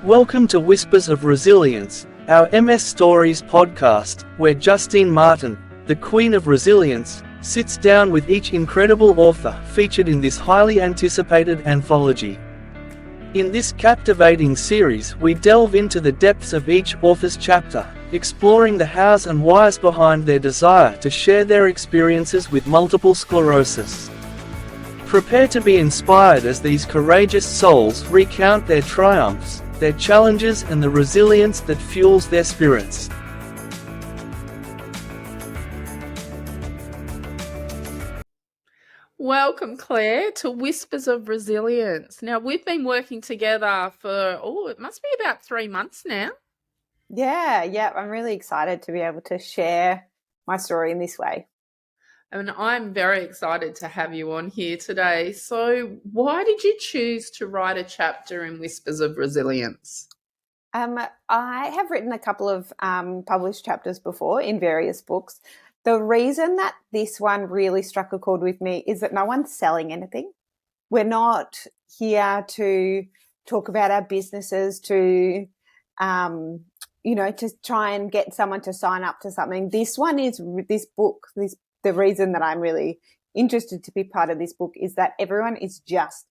Welcome to Whispers of Resilience, our MS Stories podcast, where Justine Martin, the Queen of Resilience, sits down with each incredible author featured in this highly anticipated anthology. In this captivating series, we delve into the depths of each author's chapter, exploring the hows and whys behind their desire to share their experiences with multiple sclerosis. Prepare to be inspired as these courageous souls recount their triumphs, their challenges, and the resilience that fuels their spirits. Welcome, Claire, to Whispers of Resilience. Now, we've been working together for, it must be about 3 months now. Yeah, I'm really excited to be able to share my story in this way. And I'm very excited to have you on here today. So why did you choose to write a chapter in Whispers of Resilience? I have written a couple of published chapters before in various books. The reason that this one really struck a chord with me is that no one's selling anything. We're not here to talk about our businesses, to try and get someone to sign up to something. This one is the reason that I'm really interested to be part of this book is that everyone is just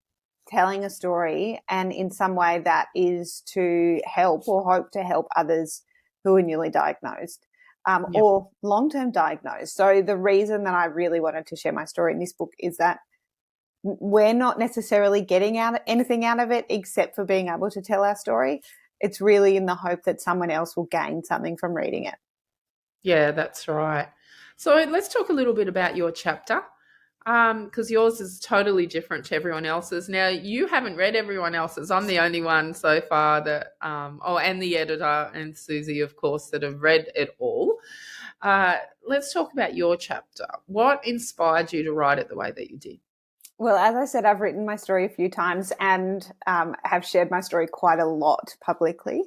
telling a story, and in some way that is to help or hope to help others who are newly diagnosed or long-term diagnosed. So the reason that I really wanted to share my story in this book is that we're not necessarily getting anything out of it except for being able to tell our story. It's really in the hope that someone else will gain something from reading it. Yeah, that's right. So let's talk a little bit about your chapter, because yours is totally different to everyone else's. Now, you haven't read everyone else's. I'm the only one so far that, and the editor and Susie, of course, that have read it all. Let's talk about your chapter. What inspired you to write it the way that you did? Well, as I said, I've written my story a few times and have shared my story quite a lot publicly.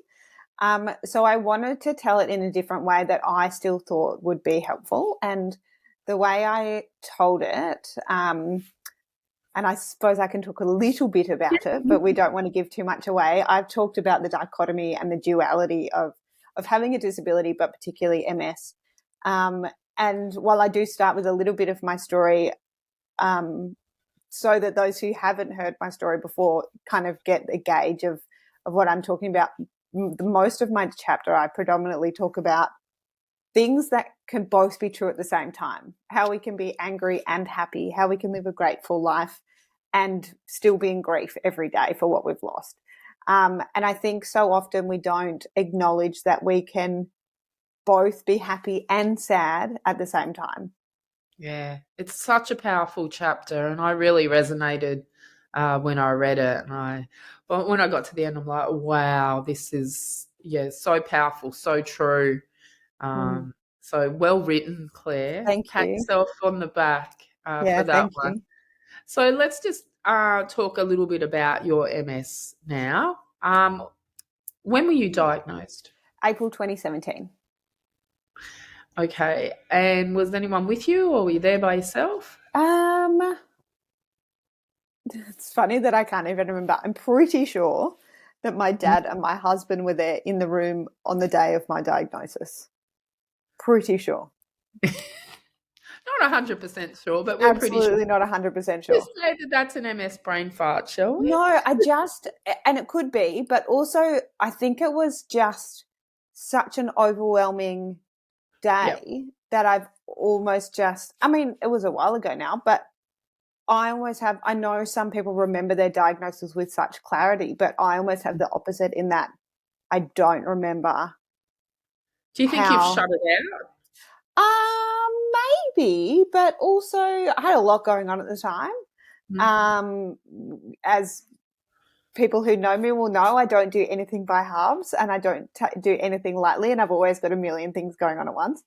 So I wanted to tell it in a different way that I still thought would be helpful. And the way I told it, and I suppose I can talk a little bit about it, but we don't want to give too much away. I've talked about the dichotomy and the duality of having a disability, but particularly MS. And while I do start with a little bit of my story, so that those who haven't heard my story before kind of get a gauge of what I'm talking about. Most of my chapter, I predominantly talk about things that can both be true at the same time, how we can be angry and happy, how we can live a grateful life and still be in grief every day for what we've lost. And I think so often we don't acknowledge that we can both be happy and sad at the same time. Yeah, it's such a powerful chapter, and I really resonated when I read it. But when I got to the end, I'm like, wow, this is so powerful, so true. So well written, Claire. Thank Pat you. yourself on the back for that thank one. you. So let's just talk a little bit about your MS now. When were you diagnosed? April 2017. Okay, and was anyone with you, or were you there by yourself? It's funny that I can't even remember. I'm pretty sure that my dad and my husband were there in the room on the day of my diagnosis. Pretty sure. Not 100% sure, but we're pretty sure. Absolutely not 100% sure. Just say that that's an MS brain fart, shall we? No, and it could be, but also I think it was just such an overwhelming day that I've almost it was a while ago now, but I know some people remember their diagnosis with such clarity, but I almost have the opposite in that I don't remember. Do you think you've shut it out? Maybe, but also I had a lot going on at the time. As people who know me will know, I don't do anything by halves, and I don't do anything lightly, and I've always got a million things going on at once.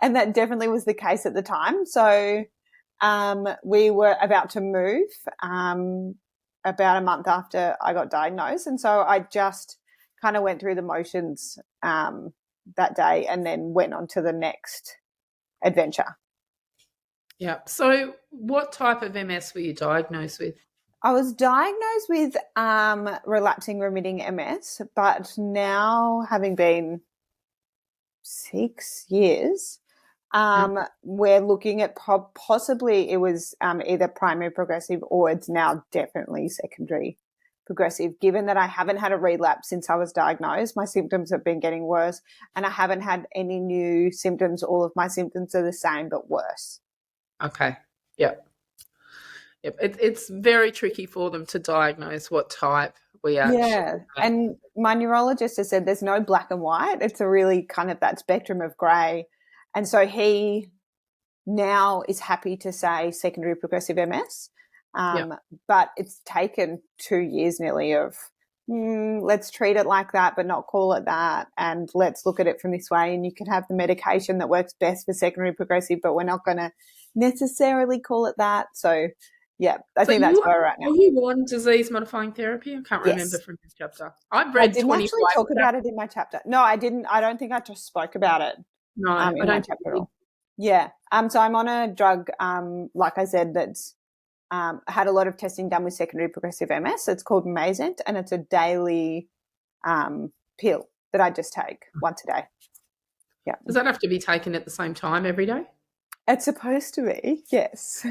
And that definitely was the case at the time. So we were about to move about a month after I got diagnosed, and so I just kind of went through the motions that day and then went on to the next adventure. Yeah. So what type of MS were you diagnosed with? I was diagnosed with relapsing remitting MS, but now having been 6 years, we're looking at possibly it was either primary progressive or it's now definitely secondary progressive. Given that I haven't had a relapse since I was diagnosed, my symptoms have been getting worse and I haven't had any new symptoms. All of my symptoms are the same but worse. Okay. Yep. Yep. It's very tricky for them to diagnose what type we actually Yeah. have. And my neurologist has said there's no black and white. It's a really kind of that spectrum of grey. And so he now is happy to say secondary progressive MS. But it's taken 2 years nearly of let's treat it like that but not call it that, and let's look at it from this way, and you can have the medication that works best for secondary progressive but we're not going to necessarily call it that. So yeah, I think that's where we're at now. Are you on disease modifying therapy? I can't remember from this chapter. I've read I didn't 25 actually talk about it in my chapter. No, I didn't. I don't think I just spoke about it in my chapter at all. Yeah. So I'm on a drug, like I said, that's had a lot of testing done with secondary progressive MS. It's called Mazent, and it's a daily pill that I just take once a day. Yeah. Does that have to be taken at the same time every day? It's supposed to be, yes.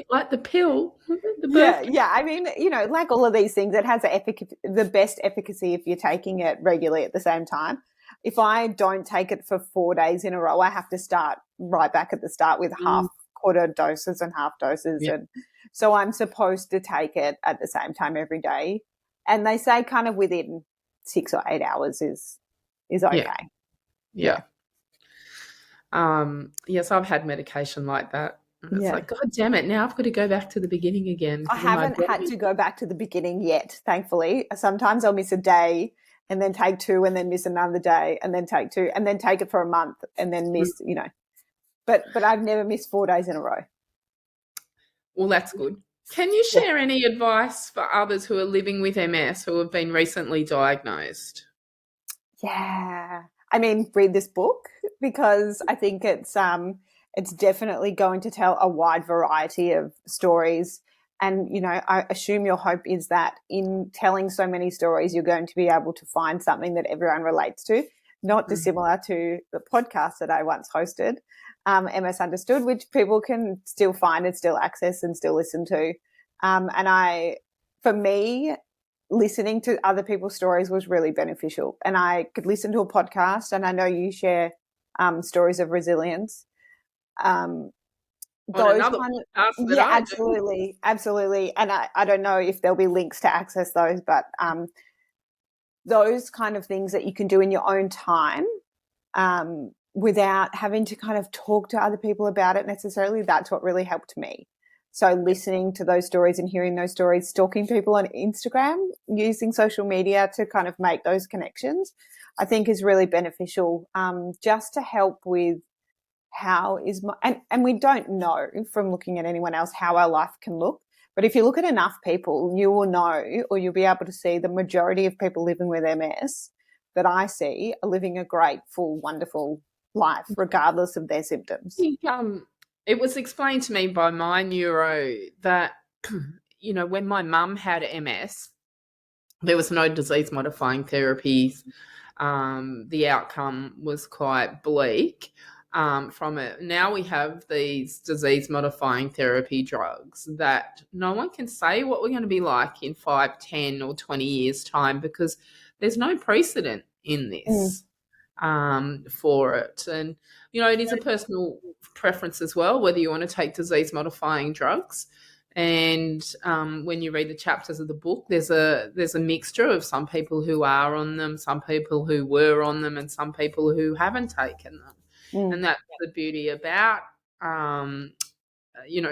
Like the pill. Yeah. I mean, like all of these things, it has the best efficacy if you're taking it regularly at the same time. If I don't take it for 4 days in a row, I have to start right back at the start with half quarter doses and half doses. Yeah. And so I'm supposed to take it at the same time every day. And they say kind of within 6 or 8 hours is okay. Yeah. Yes, I've had medication like that. And it's like, God damn it, now I've got to go back to the beginning again. I haven't had to go back to the beginning yet, thankfully. Sometimes I'll miss a day and then take 2 and then miss another day and then take 2 and then take it for a month and then miss, But I've never missed 4 days in a row. Well, that's good. Can you share any advice for others who are living with MS who have been recently diagnosed? Yeah. I mean, read this book because I think it's definitely going to tell a wide variety of stories. And, I assume your hope is that in telling so many stories, you're going to be able to find something that everyone relates to, not dissimilar to the podcast that I once hosted, MS Understood, which people can still find and still access and still listen to. For me, listening to other people's stories was really beneficial. And I could listen to a podcast, and I know you share stories of resilience. Absolutely. And I don't know if there'll be links to access those, but those kind of things that you can do in your own time without having to kind of talk to other people about it necessarily, that's what really helped me. So listening to those stories and hearing those stories, stalking people on Instagram, using social media to kind of make those connections, I think is really beneficial just to help with how is my, and we don't know from looking at anyone else how our life can look. But if you look at enough people, you will know, or you'll be able to see the majority of people living with MS that I see are living a great, full, wonderful life, regardless of their symptoms. It was explained to me by my neuro that, when my mum had MS, there was no disease-modifying therapies. The outcome was quite bleak from it. Now we have these disease-modifying therapy drugs that no one can say what we're going to be like in 5, 10 or 20 years' time because there's no precedent in this for it. And, it is a personal preference as well, whether you want to take disease-modifying drugs. And when you read the chapters of the book, there's a mixture of some people who are on them, some people who were on them, and some people who haven't taken them. And that's the beauty about,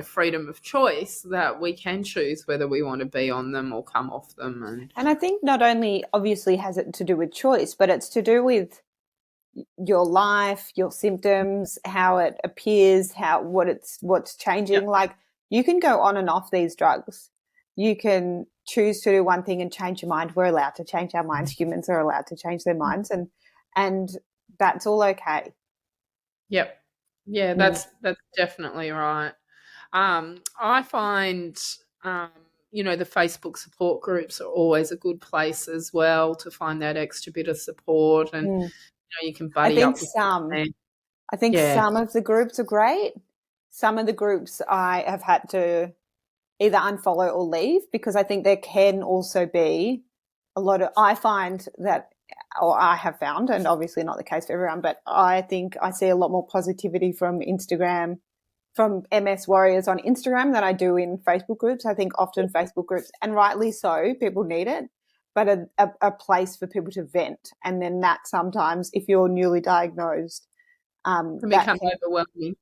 freedom of choice, that we can choose whether we want to be on them or come off them. And I think not only obviously has it to do with choice, but it's to do with your life, your symptoms, how it appears, what's changing. Yep. Like you can go on and off these drugs. You can choose to do one thing and change your mind. We're allowed to change our minds. Humans are allowed to change their minds, and that's all okay. Yep. Yeah, that's definitely right. I find the Facebook support groups are always a good place as well to find that extra bit of support, and you can I buddy think up with some. them. I think Yeah. some of the groups are great. Some of the groups I have had to either unfollow or leave, because I think there can also be a lot of, I find that, or I have found, and obviously not the case for everyone, but I think I see a lot more positivity from Instagram, from MS warriors on Instagram than I do in Facebook groups. I think often Facebook groups, and rightly so, people need it, but a place for people to vent. And then that sometimes, if you're newly diagnosed, Can that become overwhelming.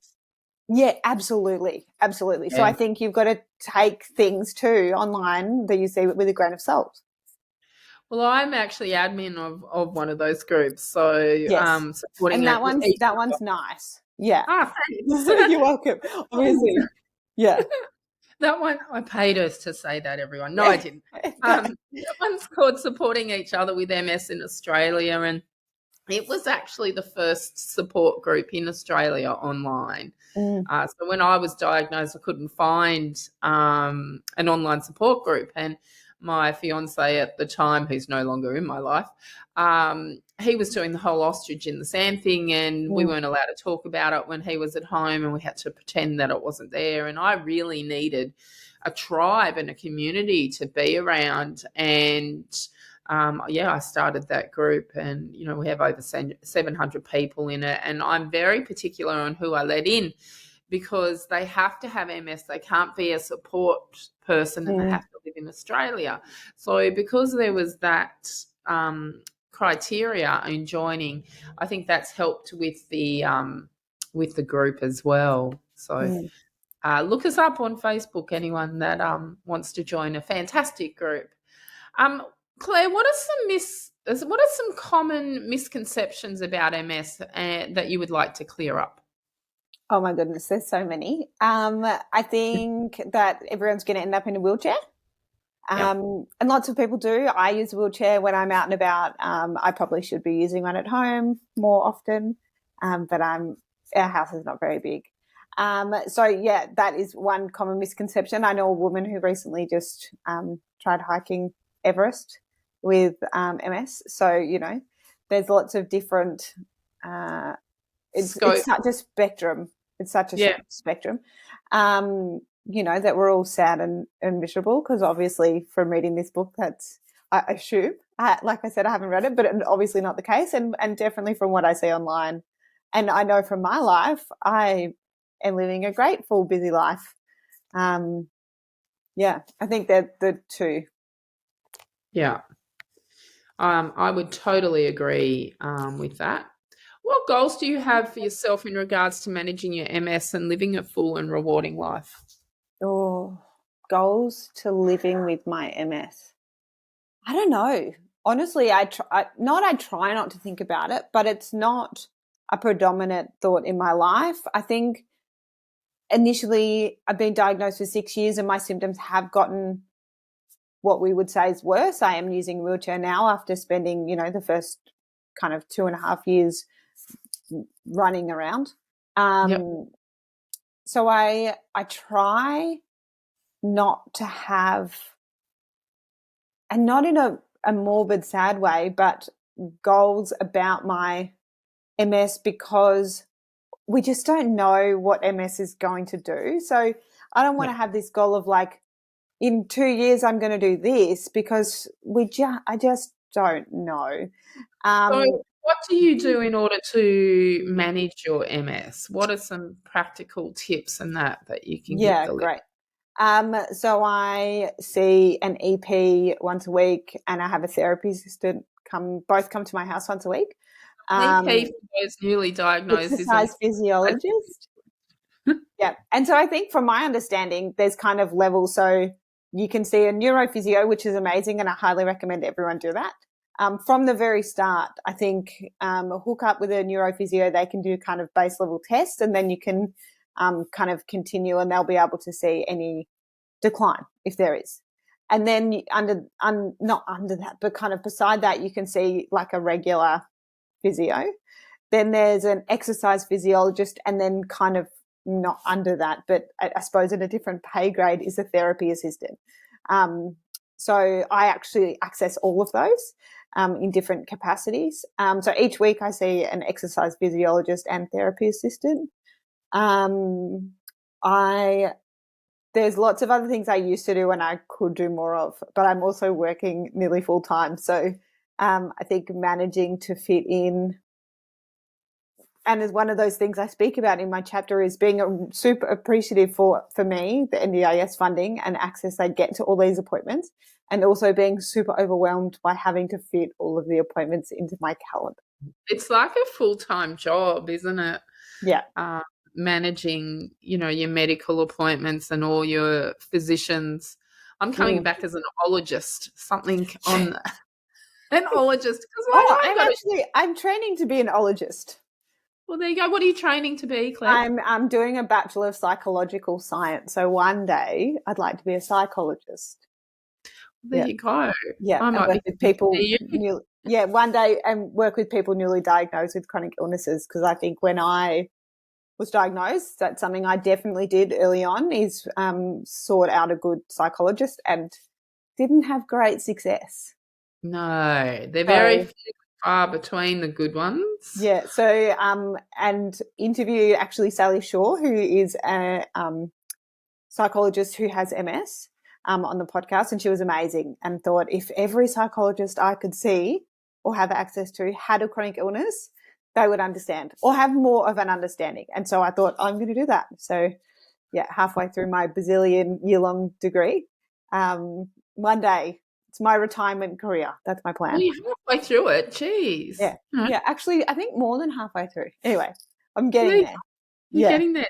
yeah, absolutely. Absolutely. So Yeah. I think you've got to take things too online that you see with a grain of salt. Well, I'm actually admin of one of those groups, so Yes. supporting And it. that one's nice. Yeah. Thanks. You're welcome. Obviously. Yeah. That one, I paid us to say that, everyone. No, I didn't. That one's called Supporting Each Other with MS in Australia, and it was actually the first support group in Australia online. So when I was diagnosed, I couldn't find an online support group, and my fiance at the time, who's no longer in my life, he was doing the whole ostrich in the sand thing, and we weren't allowed to talk about it when he was at home, and we had to pretend that it wasn't there. And I really needed a tribe and a community to be around, and I started that group, and we have over 700 people in it, and I'm very particular on who I let in, because they have to have MS. They can't be a support person, and they have to live in Australia. So because there was that criteria in joining, I think that's helped with the group as well. So look us up on Facebook, anyone that wants to join a fantastic group. Claire, what are some common misconceptions about MS that you would like to clear up? Oh my goodness, there's so many. I think that everyone's going to end up in a wheelchair. And lots of people do. I use a wheelchair when I'm out and about. I probably should be using one at home more often, but our house is not very big. That is one common misconception. I know a woman who recently just tried hiking Everest with MS. So, there's lots of different it's such a spectrum. It's such a spectrum. That we're all sad and miserable, because obviously from reading this book, that's, I assume, like I said, I haven't read it, but it's obviously not the case. And definitely from what I see online, and I know from my life, I am living a great, full, busy life. I think they're the two. Yeah. I would totally agree with that. What goals do you have for yourself in regards to managing your MS and living a full and rewarding life? Oh, goals to living with my MS. I don't know. Honestly, I try not to think about it, but it's not a predominant thought in my life. I think initially I've been diagnosed for 6 years and my symptoms have gotten what we would say is worse. I am using a wheelchair now after spending, the first kind of 2.5 years running around. So I try not to have, and not in a morbid, sad way, but goals about my MS, because we just don't know what MS is going to do. So I don't want to have this goal of like, in 2 years I'm going to do this, because I just don't know. So what do you do in order to manage your MS? What are some practical tips and that you can give the great. So I see an EP once a week, and I have a therapy assistant come to my house once a week. EP for those newly diagnosed exercise physiologist. Yeah. And so I think from my understanding, there's kind of levels. So you can see a neurophysio, which is amazing, and I highly recommend everyone do that. From the very start, I think hook up with a neurophysio, they can do kind of base level tests, and then you can kind of continue, and they'll be able to see any decline if there is. And then not under that, but kind of beside that, you can see like a regular physio. Then there's an exercise physiologist, and then kind of not under that, but I suppose in a different pay grade is a therapy assistant. So I actually access all of those in different capacities. So each week I see an exercise physiologist and therapy assistant. There's lots of other things I used to do and I could do more of, but I'm also working nearly full time. So I think managing to fit in, and as one of those things I speak about in my chapter, is being super appreciative for me, the NDIS funding and access I get to all these appointments, and also being super overwhelmed by having to fit all of the appointments into my calendar. It's like a full-time job, isn't it? Yeah. Managing, your medical appointments and all your physicians. I'm coming back as an ologist, something on an ologist. I'm training to be an ologist. Well, there you go. What are you training to be, Claire? I'm doing a Bachelor of Psychological Science. So one day I'd like to be a psychologist. There you go. Yeah, I might work with people. you. One day, and work with people newly diagnosed with chronic illnesses, because I think when I was diagnosed, that's something I definitely did early on, is sought out a good psychologist and didn't have great success. No, they're very far between, the good ones. Yeah. So and interview actually Sally Shaw, who is a psychologist who has MS, on the podcast, and she was amazing, and thought if every psychologist I could see or have access to had a chronic illness, they would understand or have more of an understanding. And so I thought, I'm going to do that. So yeah, halfway through my bazillion year-long degree, one day it's my retirement career. That's my plan. Well, you're halfway through it. Jeez. Yeah. Yeah, actually, I think more than halfway through. Anyway, I'm getting there. You're getting there.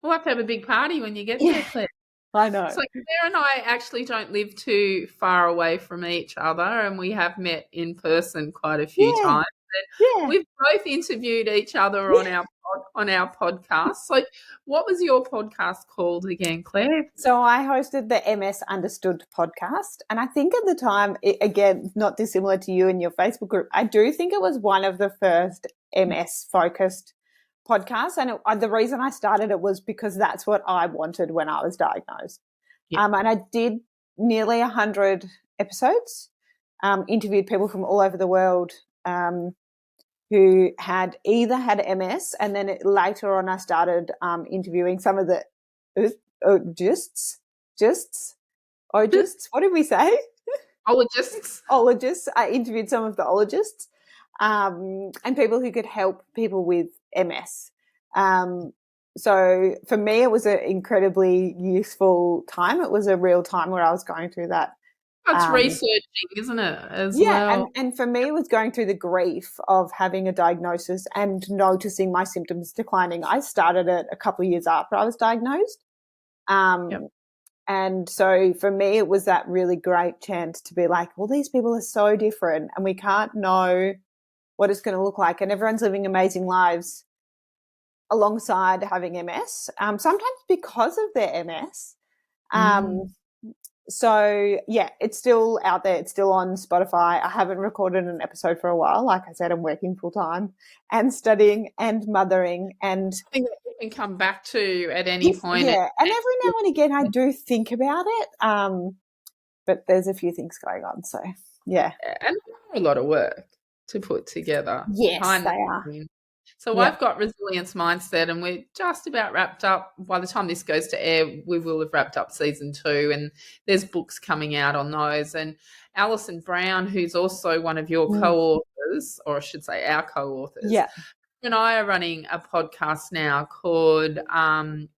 We'll have to have a big party when you get there, Claire. I know. So Claire and I actually don't live too far away from each other, and we have met in person quite a few times. And we've both interviewed each other on our podcast. So what was your podcast called again, Claire? So I hosted the MS Understood podcast, and I think at the time, again, not dissimilar to you and your Facebook group, I do think it was one of the first MS-focused podcasts, and the reason I started it was because that's what I wanted when I was diagnosed. And I did nearly 100 episodes, interviewed people from all over the world, who had either had MS, and then later on I started interviewing some of the ologists. What did we say? Ologists. I interviewed some of the ologists, and people who could help people with MS. So for me, it was an incredibly useful time. It was a real time where I was going through that. That's researching, isn't it, as well? And for me, it was going through the grief of having a diagnosis and noticing my symptoms declining. I started it a couple of years after I was diagnosed. And so for me, it was that really great chance to be like, well, these people are so different and we can't know what it's going to look like. And everyone's living amazing lives alongside having MS, sometimes because of their MS. So, yeah, it's still out there. It's still on Spotify. I haven't recorded an episode for a while. Like I said, I'm working full time and studying and mothering. And I think that you can come back to at any point. Yeah, and every now and again I do think about it, but there's a few things going on. So, yeah. And a lot of work to put together. Yes, they are. So I've got Resilience Mindset, and we're just about wrapped up. By the time this goes to air, we will have wrapped up season 2, and there's books coming out on those. And Alison Brown, who's also one of your co-authors, or I should say our co-authors, and I are running a podcast now called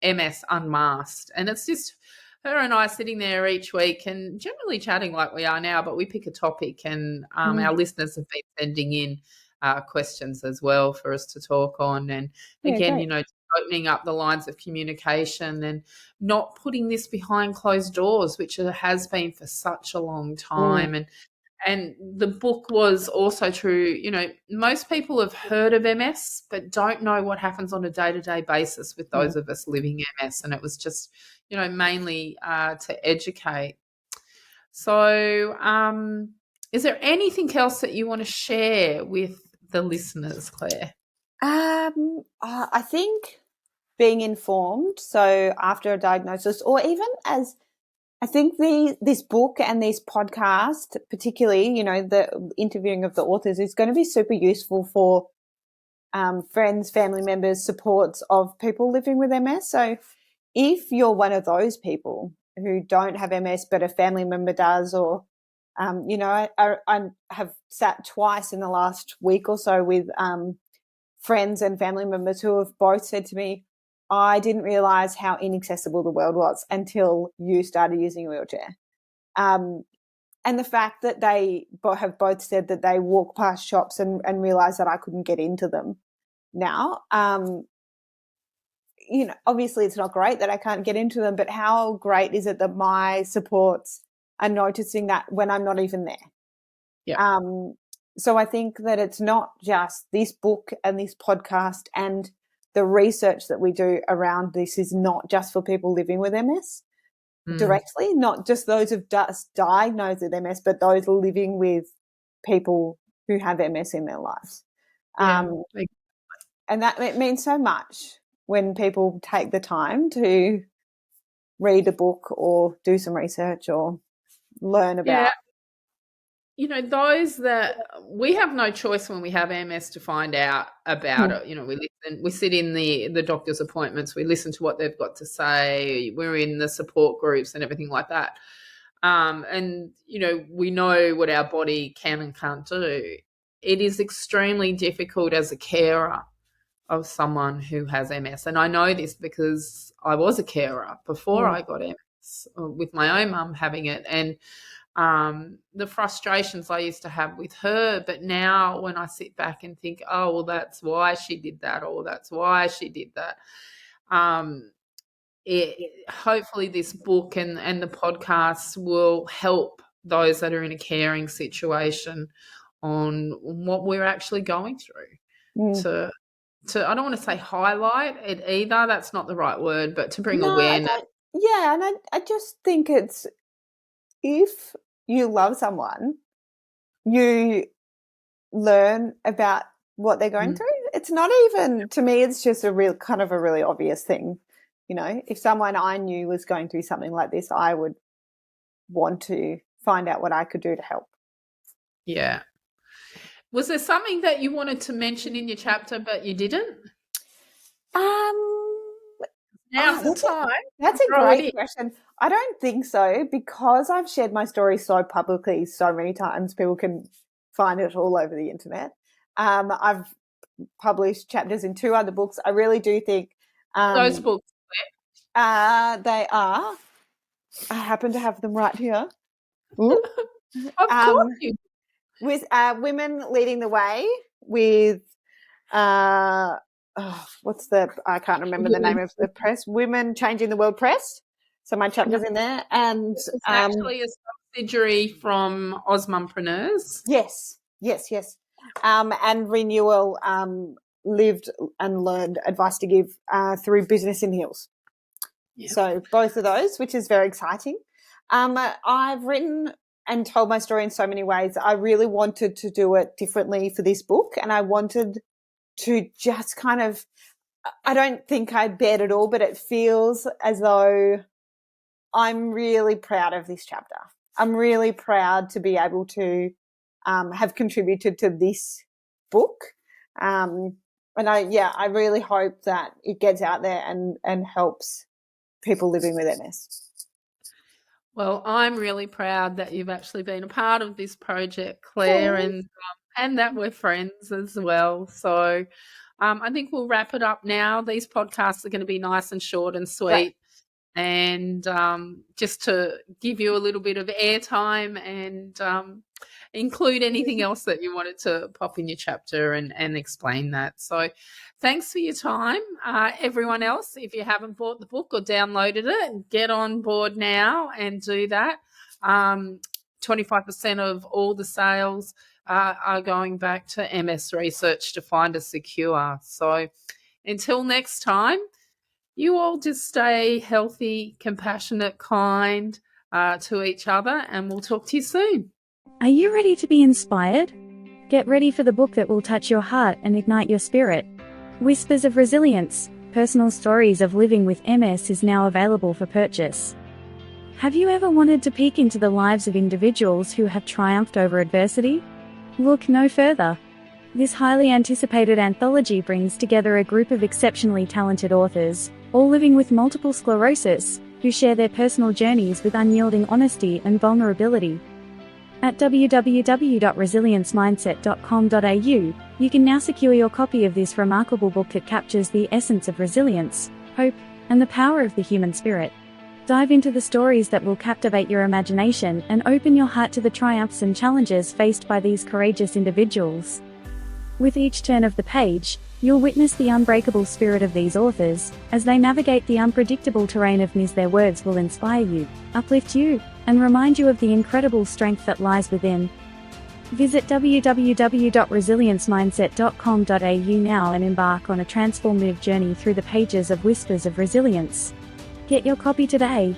MS Unmasked, and it's just her and I sitting there each week and generally chatting like we are now, but we pick a topic, and our listeners have been sending in questions as well for us to talk on. And again, opening up the lines of communication and not putting this behind closed doors, which it has been for such a long time. And the book was also true. Most people have heard of MS, but don't know what happens on a day-to-day basis with those of us living MS. And it was just, mainly to educate. So is there anything else that you want to share with the listeners, Claire? I think being informed. So after a diagnosis, or even as I think this book and this podcast, particularly, the interviewing of the authors, is going to be super useful for friends, family members, supports of people living with MS. So if you're one of those people who don't have MS but a family member does, or, I have sat twice in the last week or so with friends and family members who have both said to me, I didn't realise how inaccessible the world was until you started using a wheelchair. And the fact that they have both said that they walk past shops and realise that I couldn't get into them now. Obviously it's not great that I can't get into them, but how great is it that my supports are noticing that when I'm not even there? Yeah. So I think that it's not just this book and this podcast, and the research that we do around this is not just for people living with MS directly, not just those who've just diagnosed with MS, but those living with people who have MS in their lives. And that it means so much when people take the time to read a book or do some research or learn about. Yeah. Those that we have no choice when we have MS to find out about it. We sit in the doctor's appointments, we listen to what they've got to say, we're in the support groups and everything like that. And we know what our body can and can't do. It is extremely difficult as a carer of someone who has MS. And I know this because I was a carer before I got MS, with my own mum having it. And the frustrations I used to have with her, but now when I sit back and think, oh, well, that's why she did that, or that's why she did that. Hopefully this book and the podcast will help those that are in a caring situation on what we're actually going through. To I don't want to say highlight it either, that's not the right word, but to bring awareness. And I just think it's, if you love someone, you learn about what they're going through. It's not even, to me, it's just a really obvious thing. If someone I knew was going through something like this, I would want to find out what I could do to help. Yeah. Was there something that you wanted to mention in your chapter but you didn't? Now's the time. That's a great question. I don't think so, because I've shared my story so publicly so many times. People can find it all over the internet. I've published chapters in 2 other books. I really do think those books. They are. I happen to have them right here. Of course you. With Women Leading the Way, with I can't remember the name of the press. Women Changing the World Press. So my chapter's in there, and it's actually a subsidiary from Osmumpreneurs. Yes. And Renewal lived and learned advice to give through Business in Heels. Yep. So both of those, which is very exciting. I've written and told my story in so many ways. I really wanted to do it differently for this book, and I wanted to just kind of, I don't think I bared it all, but it feels as though I'm really proud of this chapter. I'm really proud to be able to have contributed to this book. And I really hope that it gets out there and helps people living with MS. Well, I'm really proud that you've actually been a part of this project, Claire, and that we're friends as well. So I think we'll wrap it up now. These podcasts are going to be nice and short and sweet. Right. And just to give you a little bit of airtime and include anything else that you wanted to pop in your chapter and explain that. So thanks for your time. Everyone else, if you haven't bought the book or downloaded it, get on board now and do that. 25% of all the sales are going back to MS research to find a secure. So until next time, you all just stay healthy, compassionate, kind to each other, and we'll talk to you soon. Are you ready to be inspired? Get ready for the book that will touch your heart and ignite your spirit. Whispers of Resilience, Personal Stories of Living with MS is now available for purchase. Have you ever wanted to peek into the lives of individuals who have triumphed over adversity? Look no further. This highly anticipated anthology brings together a group of exceptionally talented authors, all living with multiple sclerosis, who share their personal journeys with unyielding honesty and vulnerability. At www.resiliencemindset.com.au, you can now secure your copy of this remarkable book that captures the essence of resilience, hope, and the power of the human spirit. Dive into the stories that will captivate your imagination and open your heart to the triumphs and challenges faced by these courageous individuals. With each turn of the page, you'll witness the unbreakable spirit of these authors, as they navigate the unpredictable terrain of mis. Their words will inspire you, uplift you, and remind you of the incredible strength that lies within. Visit www.resiliencemindset.com.au now and embark on a transformative journey through the pages of Whispers of Resilience. Get your copy today.